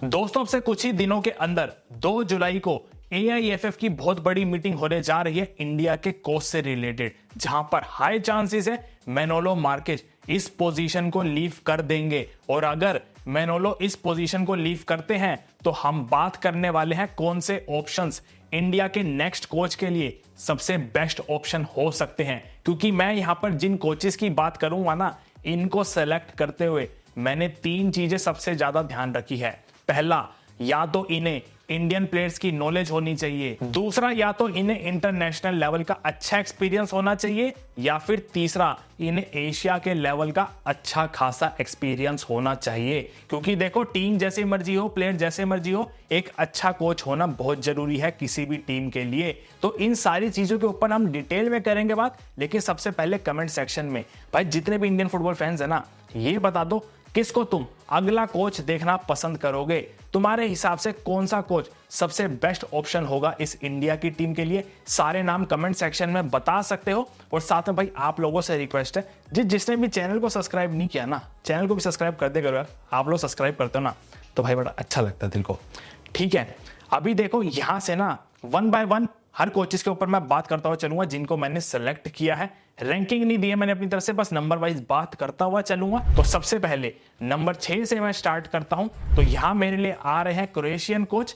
दोस्तों, अब से कुछ ही दिनों के अंदर 2 जुलाई को AIFF की बहुत बड़ी मीटिंग होने जा रही है इंडिया के कोच से रिलेटेड, जहां पर हाई चांसेस है मैनोलो मार्केज इस पोजीशन को लीव कर देंगे। और अगर मैनोलो इस पोजीशन को लीव करते हैं तो हम बात करने वाले हैं कौन से ऑप्शंस इंडिया के नेक्स्ट कोच के लिए सबसे बेस्ट ऑप्शन हो सकते हैं। क्योंकि मैं यहां पर जिन कोचेस की बात करूंगा ना, इनको सेलेक्ट करते हुए मैंने 3 चीजें सबसे ज्यादा ध्यान रखी है। पहला, या तो इन्हें इंडियन प्लेयर्स की नॉलेज होनी चाहिए। दूसरा, या तो इन्हें इंटरनेशनल लेवल का अच्छा एक्सपीरियंस होना चाहिए, या फिर तीसरा, इन्हें एशिया के लेवल का अच्छा खासा एक्सपीरियंस होना चाहिए। क्योंकि देखो, टीम जैसे मर्जी हो, प्लेयर जैसे मर्जी हो, एक अच्छा कोच होना बहुत जरूरी है किसी भी टीम के लिए। तो इन सारी चीजों के ऊपर हम डिटेल में करेंगे बात। लेकिन सबसे पहले कमेंट सेक्शन में भाई जितने भी इंडियन फुटबॉल फैंस है ना, ये बता दो किसको तुम अगला कोच देखना पसंद करोगे। तुम्हारे हिसाब से कौन सा कोच सबसे बेस्ट ऑप्शन होगा इस इंडिया की टीम के लिए। सारे नाम कमेंट सेक्शन में बता सकते हो। और साथ में भाई आप लोगों से रिक्वेस्ट है, जिसने भी चैनल को सब्सक्राइब नहीं किया ना, चैनल को भी सब्सक्राइब कर दे करो यार। आप लोग सब्सक्राइब करते हो ना तो भाई बड़ा अच्छा लगता है दिल को। ठीक है, अभी देखो यहां से ना 1 बाय 1 हर कोचेस के ऊपर मैं बात करता हुआ चलूंगा जिनको मैंने सेलेक्ट किया है। रैंकिंग नहीं दी है मैंने अपनी तरफ से, बस नंबर वाइज बात करता हुआ चलूंगा। तो सबसे पहले नंबर 6 से मैं स्टार्ट करता हूं। तो यहां मेरे लिए आ रहे हैं क्रोएशियन कोच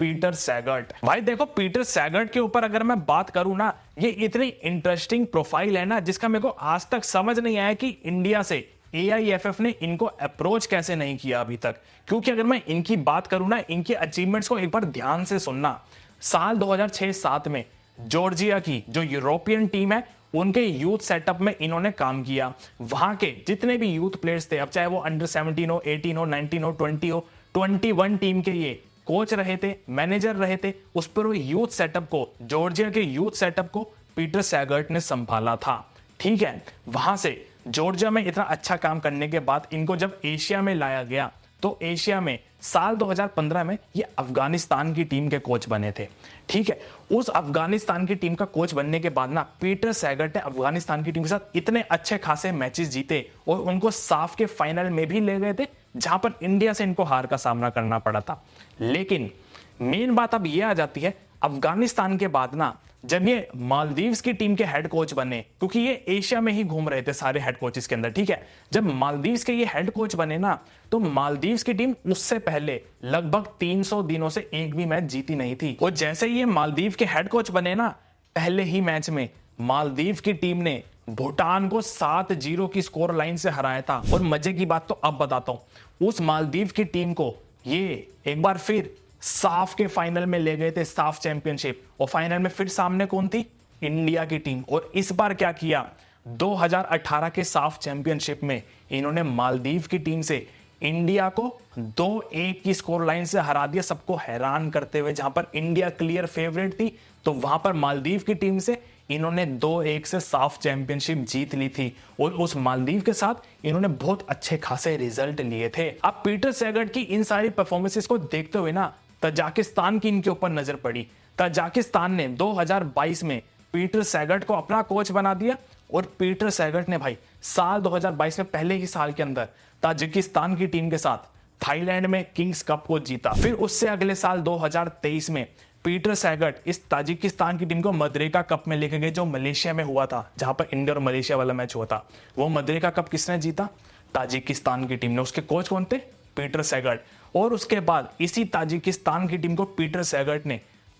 पीटर सैगर्ट। भाई देखो, पीटर सैगर्ट के ऊपर अगर मैं बात करूं ना, ये इतनी इंटरेस्टिंग प्रोफाइल है ना, जिसका मेरे को आज तक समझ नहीं आया कि इंडिया से AIFF ने इनको अप्रोच कैसे नहीं किया अभी तक। क्योंकि अगर मैं इनकी बात करूं ना, इनके अचीवमेंट्स को एक बार ध्यान से सुनना। साल 2006-07 में जॉर्जिया की जो यूरोपियन टीम है, उनके यूथ सेटअप में इन्होंने काम किया। वहां के जितने भी यूथ प्लेयर्स थे, अब चाहे वो अंडर 17 हो, 18 हो, 19 हो, 20 हो, 21 टीम के ये कोच रहे थे, मैनेजर रहे थे। उस पर वो यूथ सेटअप को, जॉर्जिया के यूथ सेटअप को पीटर सैगर्ट ने संभाला था। ठीक है, वहां से जॉर्जिया में इतना अच्छा काम करने के बाद इनको जब एशिया में लाया गया, तो एशिया में साल 2015 में ये अफगानिस्तान की टीम के कोच बने थे। ठीक है, उस अफगानिस्तान की टीम का कोच बनने के बाद ना, पीटर सैगर्ट ने अफगानिस्तान की टीम के साथ इतने अच्छे खासे मैचेस जीते और उनको साफ के फाइनल में भी ले गए थे, जहां पर इंडिया से इनको हार का सामना करना पड़ा था। लेकिन मेन बात अब ये आ जाती है, अफगानिस्तान के बाद ना जब ये मालदीव्स की टीम के हेड कोच बने, क्योंकि ये एशिया में ही घूम रहे थे सारे हेड कोचेस के अंदर। ठीक है, जब मालदीव्स के ये हेड कोच बने ना, तो मालदीव्स की टीम उससे पहले लगभग 300 दिनों से एक भी मैच जीती नहीं थी। और जैसे ये मालदीव के हेड कोच बने ना, पहले ही मैच में मालदीव की टीम ने भूटान को 7-0 की स्कोर लाइन से हराया था। और मजे की बात तो अब बताता हूं, उस मालदीव की टीम को ये एक बार फिर साफ के फाइनल में ले गए थे, साफ चैंपियनशिप। और फाइनल में फिर सामने कौन थी? इंडिया की टीम। और इस बार क्या किया, 2018 के साफ चैंपियनशिप में इन्होंने मालदीव की टीम से इंडिया को 2-1 की स्कोर लाइन से हरा दिया, सबको हैरान करते हुए। जहां पर इंडिया क्लियर फेवरेट थी, तो वहां पर मालदीव की टीम से इन्होंने 2-1 से साफ चैंपियनशिप जीत ली थी। और उस मालदीव के साथ इन्होंने बहुत अच्छे खासे रिजल्ट लिए थे। अब पीटर सैगर्ट की इन सारी परफॉर्मेंसेस को देखते हुए ना, तजाकिस्तान की इनके ऊपर नजर पड़ी। तजाकिस्तान ने 2022 में पीटर सैगर्ट को अपना कोच बना दिया। और पीटर सैगर्ट ने भाई साल 2022 में पहले ही साल के अंदर ताजिकिस्तान की टीम के साथ थाईलैंड में किंग्स कप को जीता। फिर उससे अगले साल 2023 में पीटर सैगर्ट इस ताजिकिस्तान की टीम को मद्रेका कप में लेके गए, जो मलेशिया में हुआ था, जहां पर इंडिया और मलेशिया वाला मैच हुआ था। वो मद्रेका कप किसने जीता? ताजिकिस्तान की टीम ने। उसके कोच कौन थे? पीटर सैगर्ट। और उसके बाद इसी ताजिकिस्तान की टीम को पीटर सैगर्ट ने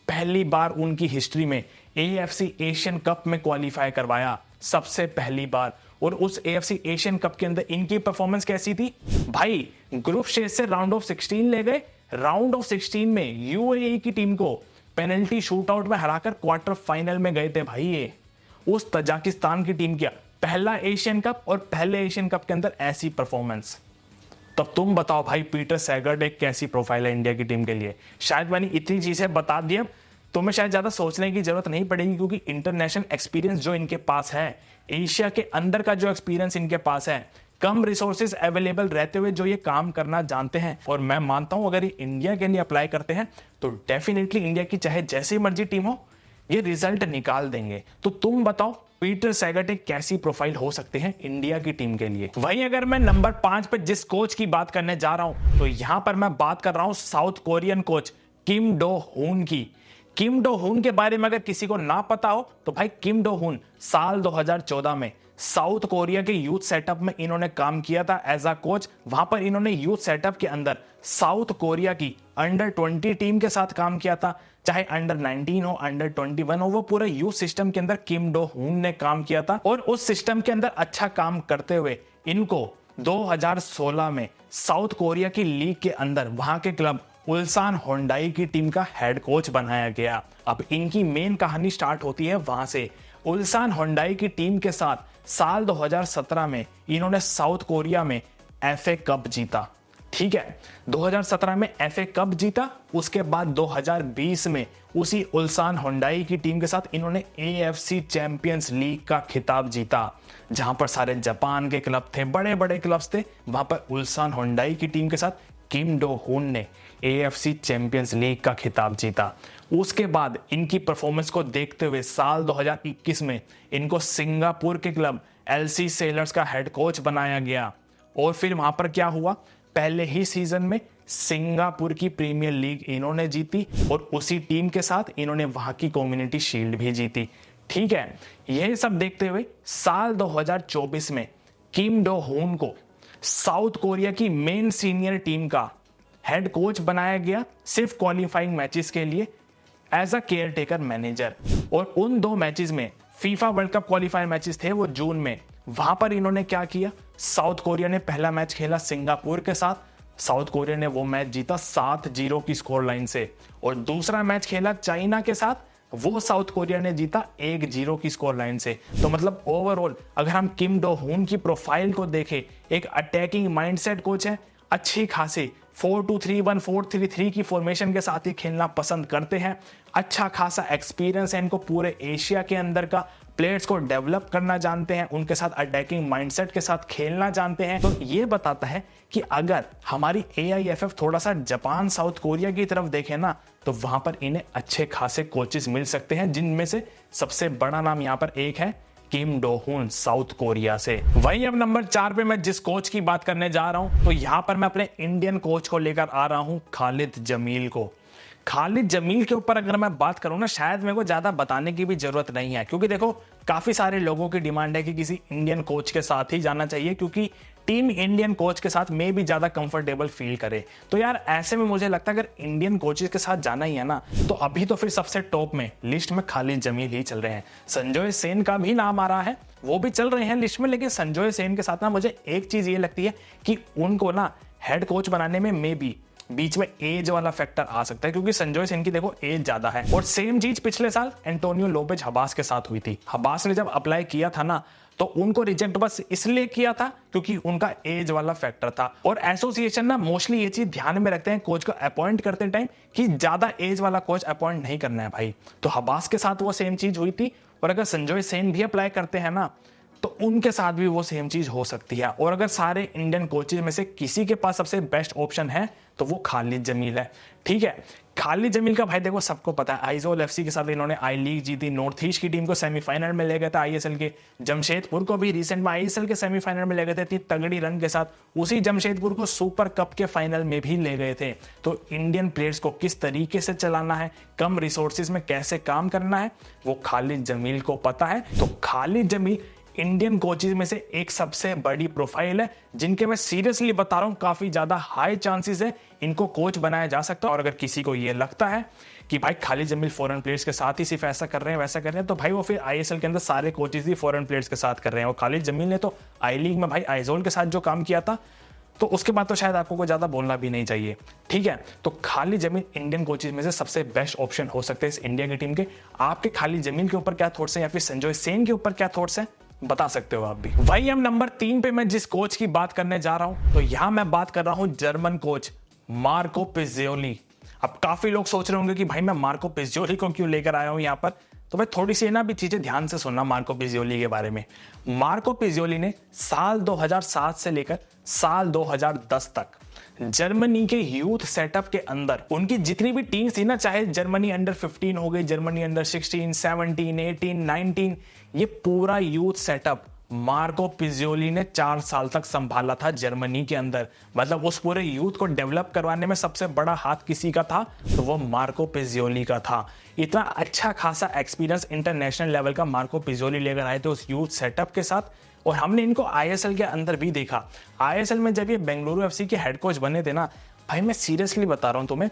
पहली बार उनकी हिस्ट्री में AFC एशियन कप में क्वालिफाई करवाया, सबसे पहली बार। और उस AFC एशियन कप के अंदर इनकी परफॉर्मेंस कैसी थी भाई? ग्रुप स्टेज से राउंड ऑफ 16 ले गए। राउंड ऑफ 16 में UAE की टीम को पेनल्टी शूटआउट में हराकर क्वार्टर फाइनल में गए थे भाई। ये उस तजाकिस्तान की टीम का पहला एशियन कप, और पहले एशियन कप के अंदर ऐसी परफॉर्मेंस। तब तुम बताओ भाई, पीटर सैगर्ट एक कैसी प्रोफाइल है इंडिया की टीम के लिए। शायद मैंने इतनी चीजें बता दी, अब तुम्हें शायद ज्यादा सोचने की जरूरत नहीं पड़ेगी, क्योंकि इंटरनेशनल एक्सपीरियंस जो इनके पास है, एशिया के अंदर का जो एक्सपीरियंस इनके पास है, कम रिसोर्सेज अवेलेबल रहते हुए जो ये काम करना जानते हैं। और मैं मानता हूं अगर ये इंडिया के लिए अप्लाई करते हैं तो डेफिनेटली इंडिया की चाहे जैसी मर्जी टीम हो, ये रिजल्ट निकाल देंगे। तो तुम बताओ पीटर सैगट एक कैसी प्रोफाइल हो सकते हैं इंडिया की टीम के लिए। वहीं अगर मैं नंबर 5 पे जिस कोच की बात करने जा रहा हूं तो यहां पर मैं बात कर रहा हूं south Korean coach Kim Do हुन की। किम डो हुन के बारे में अगर किसी को ना पता हो तो भाई किम डो हुन साल 2014 में साउथ कोरिया के यूथ सेटअप में इन्होंने काम किया था एज अ कोच। वहां पर इन्होंने यूथ सेटअप के अंदर साउथ कोरिया की अंडर 20 टीम के साथ काम किया था, चाहे अंडर 19 हो, अंडर 21 हो, वो पूरे यूथ सिस्टम के अंदर किम डो हुन ने काम किया था। और उस सिस्टम के अंदर अच्छा काम करते हुए इनको 2016 में साउथ कोरिया की लीग के अंदर वहां के क्लब उल्सान होंडाई की टीम का हेड कोच बनाया गया। अब इनकी मेन कहानी स्टार्ट होती है वहां से। उल्सान होंडाई की टीम के साथ साल 2017 में इन्होंने साउथ कोरिया में एफए कप जीता। ठीक है, 2017 में एफए कप जीता। उसके बाद 2020 में उसी उल्सान होंडाई की टीम के साथ इन्होंने एएफसी चैंपियंस लीग का खिताब जीता, जहां पर सारे जापान के क्लब थे, बड़े बड़े क्लब्स थे। वहां पर उल्सान होंडाई की टीम के साथ किम डो हुन ने एएफसी चैंपियंस लीग का खिताब जीता। उसके बाद इनकी परफॉर्मेंस को देखते हुए साल 2021 में इनको सिंगापुर के क्लब एलसी सेलर्स का हेड कोच बनाया गया। और फिर वहां पर क्या हुआ, पहले ही सीजन में सिंगापुर की प्रीमियर लीग इन्होंने जीती और उसी टीम के साथ इन्होंने वहां की कम्युनिटी शील्ड भी जीती। ठीक है, यह सब देखते हुए साल 2024 में किम डो हुन को साउथ कोरिया की मेन सीनियर टीम का हेड कोच बनाया गया, सिर्फ क्वालिफाइंग मैचेस के लिए as a caretaker manager. और उन 2 मैचेस में FIFA World Cup qualifier matches थे वो जून में। वहां पर इन्होंने क्या किया, साउथ कोरिया ने पहला मैच खेला सिंगापुर के साथ, साउथ कोरिया ने वो मैच जीता 7-0 की स्कोर लाइन से। और दूसरा मैच खेला चाइना के साथ, वो साउथ कोरिया ने जीता 1-0 की स्कोर लाइन से। तो मतलब ओवरऑल अगर हम किम डो हुन की प्रोफाइल को देखें, एक अटैकिंग माइंडसेट कोच है, अच्छी खासी 4-2-3-1 4-3-3 की फॉर्मेशन के साथ ही खेलना पसंद करते हैं। अच्छा खासा एक्सपीरियंस है इनको पूरे एशिया के अंदर का, प्लेयर्स को डेवलप करना जानते हैं, उनके साथ अटैकिंग माइंडसेट के साथ खेलना जानते हैं। तो ये बताता है कि अगर हमारी AIFF थोड़ा सा जापान साउथ कोरिया की तरफ देखे ना तो वहां पर इन्हें अच्छे खासे कोचेस मिल सकते हैं, जिनमें से सबसे बड़ा नाम यहाँ पर एक है किम डो हुन साउथ कोरिया से। वहीं अब नंबर 4 पे मैं जिस कोच की बात करने जा रहा हूं तो यहां पर मैं अपने इंडियन कोच को लेकर आ रहा हूं, खालिद जमील को। खालिद जमील के ऊपर अगर मैं बात करूं ना, शायद मेरे को ज्यादा बताने की भी जरूरत नहीं है, क्योंकि देखो काफी सारे लोगों की डिमांड है कि किसी इंडियन कोच के साथ ही जाना चाहिए, क्योंकि टीम इंडियन कोच के साथ में भी ज्यादा कंफर्टेबल फील करे। तो यार ऐसे में मुझे लगता है अगर इंडियन कोचेस के साथ जाना ही है ना तो अभी तो फिर सबसे टॉप में लिस्ट में खालिद जमील ही चल रहे हैं। संजय सेन का भी नाम आ रहा है, वो भी चल रहे हैं लिस्ट में, लेकिन संजय सेन के साथ ना मुझे एक चीज ये लगती है कि उनको ना हेड कोच बनाने में मे बी बीच में एज वाला फैक्टर आ सकता है, क्योंकि संजय सेन की देखो एज ज्यादा है। और सेम चीज पिछले साल एंटोनियो लोपेज हबास के साथ हुई थी। हबास ने जब अप्लाई किया था ना तो उनको रिजेक्ट बस इसलिए किया था क्योंकि उनका एज वाला फैक्टर था। और एसोसिएशन ना मोस्टली ये चीज ध्यान में रखते हैं कोच को अपॉइंट करते टाइम कि ज्यादा एज वाला कोच अपॉइंट नहीं करना है भाई। तो हबास के साथ वो सेम चीज हुई थी, और अगर संजय सेन भी अप्लाई करते हैं ना तो उनके साथ भी वो सेम चीज हो सकती है। और अगर सारे इंडियन कोचेज में से किसी के पास सबसे बेस्ट ऑप्शन है तो वो खालिद जमील है। ठीक है, खालिद जमील का भाई देखो सबको पता है, आइजोल एफसी के साथ इन्होंने आई लीग जीती, नॉर्थ ईस्ट की टीम को सेमीफाइनल में ले गए थे आईएसएल के, जमशेदपुर को भी रिसेंट में आईएसएल के सेमीफाइनल में ले गए थे इतनी तगड़ी रन के साथ, उसी जमशेदपुर को सुपर कप के फाइनल में भी ले गए थे। तो इंडियन प्लेयर्स को किस तरीके से चलाना है, कम रिसोर्सेज में कैसे काम करना है, वो खालिद जमील को पता है। तो खालिद जमील इंडियन कोचेज में से एक सबसे बड़ी प्रोफाइल है, जिनके मैं सीरियसली बता रहा हूं काफी ज्यादा हाई चांसेस है इनको कोच बनाया जा सकता है। और अगर किसी को ये लगता है कि भाई खालिद जमील फॉरेन प्लेयर्स के साथ ही सिर्फ ऐसा कर रहे हैं वैसा कर रहे हैं, तो भाई वो फिर आईएसएल के अंदर सारे कोचेज ही फॉरेन प्लेयर्स के साथ कर रहे हैं। और खालिद जमील ने तो आई लीग में भाई आइजोल के साथ जो काम किया था, तो उसके बाद तो शायद आपको कोई ज्यादा बोलना भी नहीं चाहिए। ठीक है, तो खालिद जमील इंडियन कोचेज में से सबसे बेस्ट ऑप्शन हो सकते हैं इस इंडिया की टीम के। आपके खालिद जमील के ऊपर क्या थॉट्स हैं या फिर संजय सेन के ऊपर क्या थॉट्स हैं, बता सकते हो आप भी। वही हम नंबर 3 पे मैं जिस कोच की बात करने जा रहा हूं तो यहां मैं बात कर रहा हूं जर्मन कोच मार्को पिज्जियोली। अब काफी लोग सोच रहे होंगे कि भाई मैं मार्को पिज्जियोली को क्यों लेकर आया हूं यहां पर, तो भाई थोड़ी सी ना भी चीजें ध्यान से सुनना मार्को पिज्जियोली के बारे में। मार्को पिज्जियोली ने साल 2007 से लेकर साल 2010 तक जर्मनी के यूथ सेटअप के अंदर उनकी जितनी भी टीम्स थी ना, चाहे जर्मनी अंडर 15 हो गई, जर्मनी अंडर 16, 17, 18, 19, ये पूरा यूथ सेटअप मार्को पिज़ोली ने 4 साल तक संभाला था जर्मनी के अंदर। मतलब उस पूरे यूथ को डेवलप करवाने में सबसे बड़ा हाथ किसी का था, तो वो मार्को पिज़ोली का था। इतना अच्छा खासा एक्सपीरियंस इंटरनेशनल लेवल का मार्को पिज़ोली लेकर आए थे उस यूथ सेटअप के साथ। और हमने इनको आईएसएल के अंदर भी देखा। आईएसएल में जब ये बेंगलुरु एफसी के हेड कोच बने थे ना भाई, मैं सीरियसली बता रहा हूँ तुम्हें,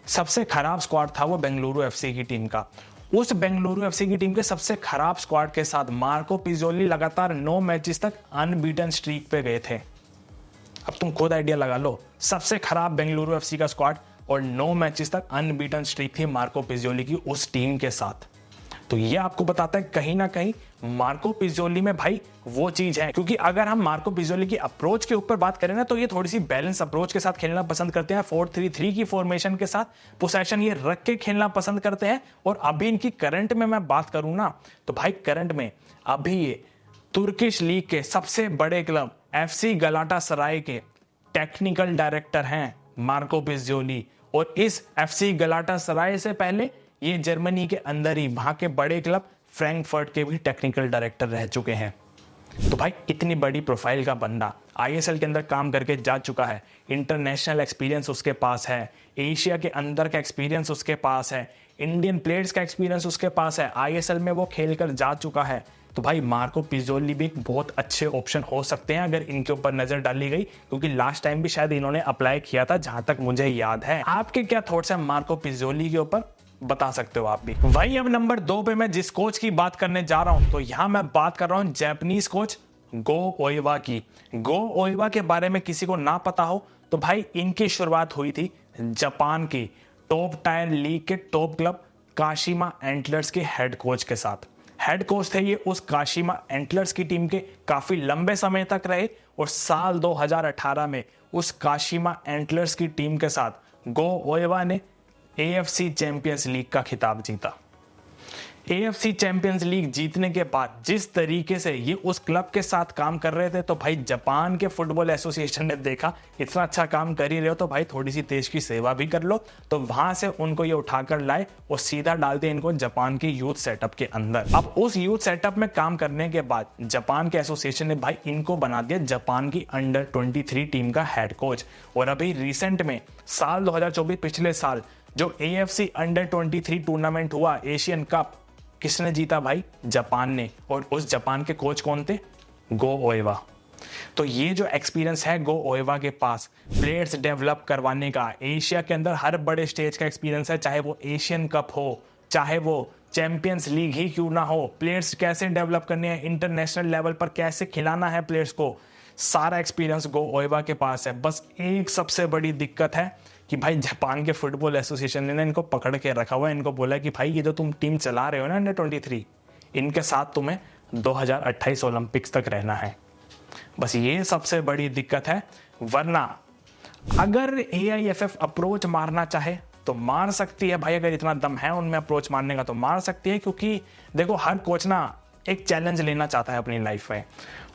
सबसे खराब स्क्वाड था वो बेंगलुरु एफसी की टीम का। उस बेंगलुरु एफसी की टीम के सबसे खराब स्क्वाड के साथ मार्को पिज़ोली लगातार 9 मैचेस तक अनबीटन स्ट्रीक पे गए थे। अब तुम खुद आइडिया लगा लो, सबसे खराब बेंगलुरु एफसी का स्क्वाड और 9 मैचेस तक अनबीटन स्ट्रीक थी मार्को पिज़ोली की उस टीम के साथ। तो ये आपको बताता है कहीं ना कहीं मार्को पिज़ोली में भाई वो चीज है। क्योंकि अगर हम मार्को पिज़ोली की अप्रोच के ऊपर बात करें ना, तो ये थोड़ी सी बैलेंस अप्रोच के साथ खेलना पसंद करते हैं। 4-3-3 की फॉर्मेशन के साथ पोसेशन ये रख के खेलना पसंद करते हैं। और अभी इनकी करंट में मैं बात करूं ना, तो भाई करंट में अभी ये तुर्किश लीग के सबसे बड़े क्लब एफसी गलाटासराय के टेक्निकल डायरेक्टर हैं मार्को पिज़ोली। और इस एफसी गलाटासराय से पहले ये जर्मनी के अंदर ही वहां के बड़े क्लब फ्रैंकफर्ट के भी टेक्निकल डायरेक्टर रह चुके हैं। तो भाई इतनी बड़ी प्रोफाइल का बंदा आईएसएल के अंदर काम करके जा चुका है, इंटरनेशनल एक्सपीरियंस उसके पास है, एशिया के अंदर का एक्सपीरियंस उसके पास है, इंडियन प्लेयर्स का एक्सपीरियंस उसके पास है, आईएसएल में वो खेल कर जा चुका है। तो भाई मार्को पिज़ोली भी एक बहुत अच्छे ऑप्शन हो सकते हैं अगर इनके ऊपर नजर डाली गई, क्योंकि लास्ट टाइम भी शायद इन्होंने अप्लाई किया था जहां तक मुझे याद है। आपके क्या थॉट्स हैं मार्को पिज़ोली के ऊपर, बता सकते हो आप भी। वही अब नंबर 2 पे मैं जिस कोच की बात करने जा रहा हूं, तो यहां मैं बात कर रहा हूं जापानीज कोच गो ओइवा की। गो ओइवा के बारे में किसी को ना पता हो तो भाई इनकी शुरुआत हुई थी जापान की टॉप टायर लीग के टॉप क्लब काशिमा एंटलर्स के हेड कोच के साथ। हेड कोच थे ये उस काशिमा एंटलर्स की टीम के, काफी लंबे समय तक रहे। और साल 2018 में उस काशिमा एंटलर्स की टीम के साथ गो ओइवा ने एएफसी चैंपियंस लीग का खिताब जीता। एएफसी चैंपियंस लीग जीतने के बाद जिस तरीके से ये उस क्लब के साथ काम कर रहे थे, तो भाई जापान के फुटबॉल एसोसिएशन ने देखा इतना अच्छा काम कर ही रहे हो तो भाई थोड़ी सी देश की सेवा भी कर लो। तो वहां से उनको ये उठाकर लाए और सीधा डाल दिया इनको जापान की यूथ सेटअप के अंदर। अब उस यूथ सेटअप में काम करने के बाद जापान के एसोसिएशन ने भाई इनको बना दिया जापान की अंडर 23 टीम का हेड कोच। और अभी रिसेंट में साल 2024 पिछले साल जो एएफसी अंडर 23 टूर्नामेंट हुआ, एशियन कप, किसने जीता भाई? जापान ने। और उस जापान के कोच कौन थे? गो ओइवा। तो ये जो एक्सपीरियंस है गो ओइवा के पास प्लेयर्स डेवलप करवाने का, एशिया के अंदर हर बड़े स्टेज का एक्सपीरियंस है, चाहे वो एशियन कप हो, चाहे वो चैंपियंस लीग ही क्यों ना हो, प्लेयर्स कैसे डेवलप करने हैं, इंटरनेशनल लेवल पर कैसे खिलाना है प्लेयर्स को, सारा एक्सपीरियंस गो ओइवा के पास है। बस एक सबसे बड़ी दिक्कत है कि भाई जापान के फुटबॉल एसोसिएशन ने इनको पकड़ के रखा हुआ है। इनको बोला कि भाई ये जो तुम टीम चला रहे हो ना अंडर 23, इनके साथ तुम्हें 2028 ओलंपिक्स तक रहना है। बस ये सबसे बड़ी दिक्कत है। वरना अगर एआईएफएफ अप्रोच मारना चाहे तो मार सकती है भाई, अगर इतना दम है उनमें अप्रोच मारने का तो मार सकती है। क्योंकि देखो हर कोच ना एक चैलेंज लेना चाहता है अपनी लाइफ में,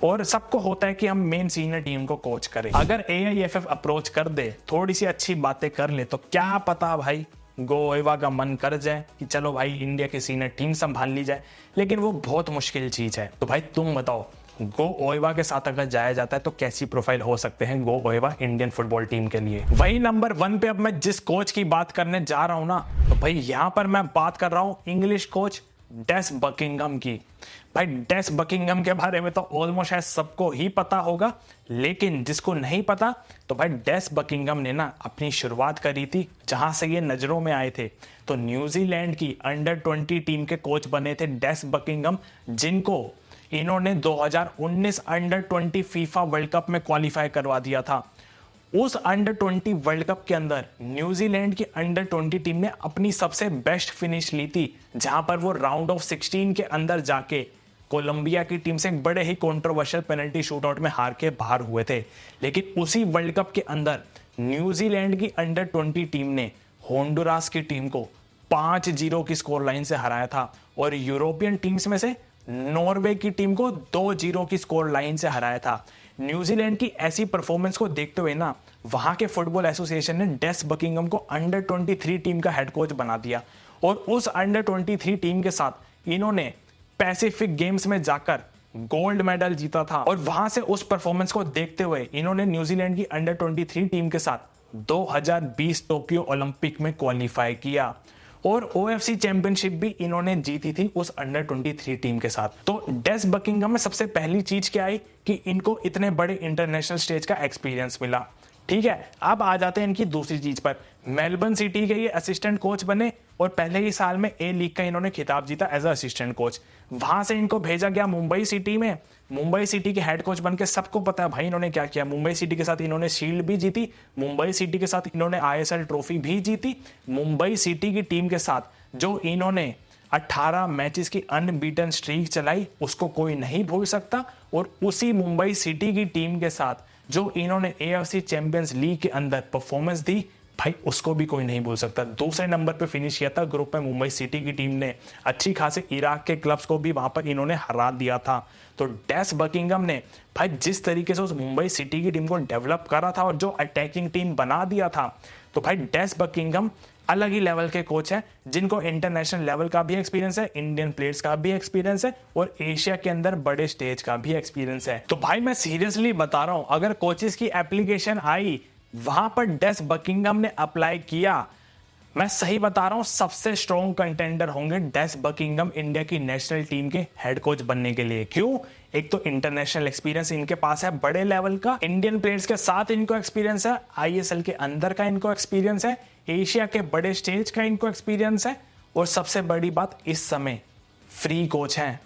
और सबको होता है कि हम मेन सीनियर टीम को कोच करें। अगर एआईएफएफ अप्रोच कर दे, थोड़ी सी अच्छी बातें कर ले, तो क्या पता भाई गो ओइवा का मन कर जाए कि चलो भाई इंडिया की सीनियर टीम संभाल ली जाए। लेकिन वो बहुत मुश्किल चीज है। तो भाई तुम बताओ, गो ओइवा के साथ अगर जाया जाता है तो कैसी प्रोफाइल हो सकते हैं गो ओइवा इंडियन फुटबॉल टीम के लिए। वही नंबर 1 पे अब मैं जिस कोच की बात करने जा रहा हूं ना, तो भाई यहां पर मैं बात कर रहा हूं इंग्लिश कोच डेस बकिंघम की। भाई डेस बकिंघम के बारे में तो ऑलमोस्ट शायद सबको ही पता होगा, लेकिन जिसको नहीं पता, तो भाई डेस बकिंघम ने ना अपनी शुरुआत करी थी जहां से ये नजरों में आए थे, तो न्यूजीलैंड की अंडर 20 टीम के कोच बने थे डेस बकिंघम, जिनको इन्होंने 2019 अंडर 20 फीफा वर्ल्ड कप में क्वालिफाई करवा दिया था। उस अंडर 20 वर्ल्ड कप के अंदर न्यूजीलैंड की अंडर 20 टीम ने अपनी सबसे बेस्ट फिनिश ली थी, जहां पर वो राउंड ऑफ 16 के अंदर जाके कोलंबिया की टीम से एक बड़े ही कंट्रोवर्शियल पेनल्टी शूटआउट में हार के बाहर हुए थे। लेकिन उसी वर्ल्ड कप के अंदर न्यूजीलैंड की अंडर 20 टीम ने होंडुरास की टीम को 5-0 की स्कोर लाइन से हराया था, और यूरोपियन टीम्स में से नॉर्वे की टीम को 2-0 की स्कोर लाइन से हराया था। न्यूजीलैंड की ऐसी परफॉर्मेंस को देखते हुए ना वहां के फुटबॉल एसोसिएशन ने डेस बकिंगम को अंडर 23 टीम का हेड कोच बना दिया और उस अंडर 23 टीम के साथ इन्होंने पैसिफिक गेम्स में जाकर गोल्ड मेडल जीता था। और वहां से उस परफॉर्मेंस को देखते हुए इन्होंने न्यूजीलैंड की अंडर 23 टीम के साथ 2020 टोक्यो ओलंपिक में क्वालिफाई किया और ओएफसी चैंपियनशिप भी इन्होंने जीती थी उस अंडर 23 टीम के साथ। तो डेस बकिंगम में सबसे पहली चीज क्या आई कि इनको इतने बड़े इंटरनेशनल स्टेज का एक्सपीरियंस मिला। ठीक है, अब आ जाते हैं इनकी दूसरी चीज पर। मेलबर्न सिटी के ये असिस्टेंट कोच बने और पहले ही साल में ए लीग का इन्होंने खिताब जीता एज असिस्टेंट कोच। वहां से इनको भेजा गया मुंबई सिटी में। मुंबई सिटी के हेड कोच बनके सबको पता है भाई इन्होंने क्या किया। मुंबई सिटी के साथ इन्होंने शील्ड भी जीती, मुंबई सिटी के साथ इन्होंने आईएसएल ट्रॉफी भी जीती। मुंबई सिटी की टीम के साथ जो इन्होंने 18 मैचेस की अनबीटन स्ट्रीक चलाई उसको कोई नहीं भूल सकता। और उसी मुंबई सिटी की टीम के साथ जो इन्होंने एएफसी चैंपियंस लीग के अंदर परफॉर्मेंस दी भाई उसको भी कोई नहीं भूल सकता। दूसरे नंबर पे फिनिश किया था ग्रुप में मुंबई सिटी की टीम ने। अच्छी खासी इराक के क्लब्स को भी वहां पर इन्होंने हरा दिया था। तो डेस बकिंगम ने भाई जिस तरीके से उस मुंबई सिटी की टीम को डेवलप करा था और जो अटैकिंग टीम बना दिया था, तो भाई डेस बकिंगम अलग ही लेवल के कोच हैं जिनको इंटरनेशनल लेवल का भी एक्सपीरियंस है, इंडियन प्लेयर्स का भी एक्सपीरियंस है और एशिया के अंदर बड़े स्टेज का भी एक्सपीरियंस है। तो भाई मैं सीरियसली बता रहा हूं, अगर कोचेस की एप्लीकेशन आई वहां पर डेस बकिंगम ने अप्लाई किया, मैं सही बता रहा हूं सबसे स्ट्रॉन्ग कंटेंडर होंगे डेस बकिंगम इंडिया की नेशनल टीम के हेड कोच बनने के लिए। क्यों? एक तो इंटरनेशनल एक्सपीरियंस इनके पास है बड़े लेवल का, इंडियन प्लेयर्स के साथ इनको एक्सपीरियंस है, आईएसएल के अंदर का इनको एक्सपीरियंस है, एशिया के बड़े स्टेज का इनको एक्सपीरियंस है और सबसे बड़ी बात इस समय फ्री कोच हैं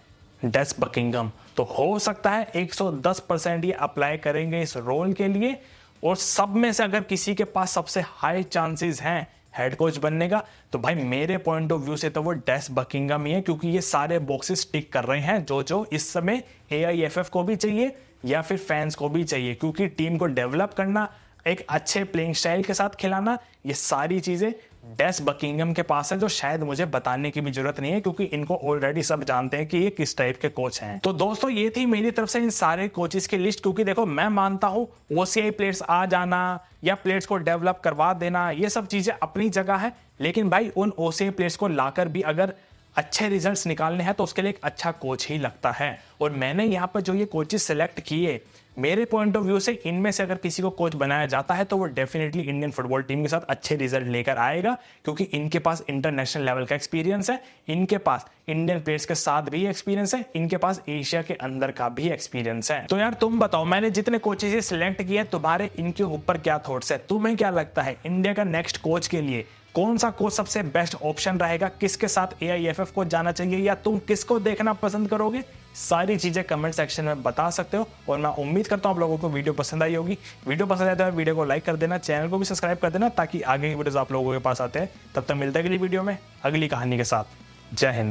डेस बकिंगम। तो हो सकता है 110% ये अप्लाई करेंगे इस रोल के लिए और सब में से अगर किसी के पास सबसे हाई चांसेस हैं हेड कोच बनने का तो भाई मेरे पॉइंट ऑफ व्यू से तो वो डेस बकिंगम ही है, क्योंकि ये सारे बॉक्सेस टिक कर रहे हैं जो इस समय एआईएफएफ को भी चाहिए या फिर फैंस को भी चाहिए। क्योंकि टीम को डेवलप करना, एक अच्छे प्लेइंग स्टाइल के साथ खिलाना, ये सारी चीजें डेस बकिंगम के पास है, जो शायद मुझे बताने की भी जरूरत नहीं है क्योंकि इनको ऑलरेडी सब जानते हैं कि ये किस टाइप के कोच हैं। तो दोस्तों ये थी मेरी तरफ से इन सारे कोचेस की लिस्ट। क्योंकि देखो मैं मानता हूं ओसीआई प्लेयर्स आ जाना या प्लेयर्स को डेवलप करवा देना ये सब चीजें अपनी जगह है, लेकिन भाई उन ओसीआई प्लेयर्स को लाकर भी अगर अच्छे रिजल्ट्स निकालने हैं तो उसके लिए एक अच्छा कोच ही लगता है। और मैंने यहाँ पर जो ये कोचेस सेलेक्ट किए, मेरे पॉइंट ऑफ व्यू से इनमें से अगर किसी को कोच बनाया जाता है तो वो डेफिनेटली इंडियन फुटबॉल टीम के साथ अच्छे रिजल्ट लेकर आएगा, क्योंकि इनके पास इंटरनेशनल लेवल का एक्सपीरियंस है, इनके पास इंडियन प्लेयर्स के साथ भी एक्सपीरियंस है, इनके पास एशिया के अंदर का भी एक्सपीरियंस है। तो यार तुम बताओ, मैंने जितने कोचेस सिलेक्ट किए तुम्हारे इनके ऊपर क्या थॉट्स है? तुम्हें क्या लगता है इंडिया का नेक्स्ट कोच के लिए कौन सा कोच सबसे बेस्ट ऑप्शन रहेगा? किसके साथ एआईएफएफ को जाना चाहिए या तुम किसको देखना पसंद करोगे? सारी चीजें कमेंट सेक्शन में बता सकते हो और मैं उम्मीद करता हूं आप लोगों को वीडियो पसंद आई होगी। वीडियो पसंद आए तो वीडियो को लाइक कर देना, चैनल को भी सब्सक्राइब कर देना ताकि आगे की वीडियोस आप लोगों के पास आते हैं। तब तक मिलते हैं अगली वीडियो में अगली कहानी के साथ। जय हिंद।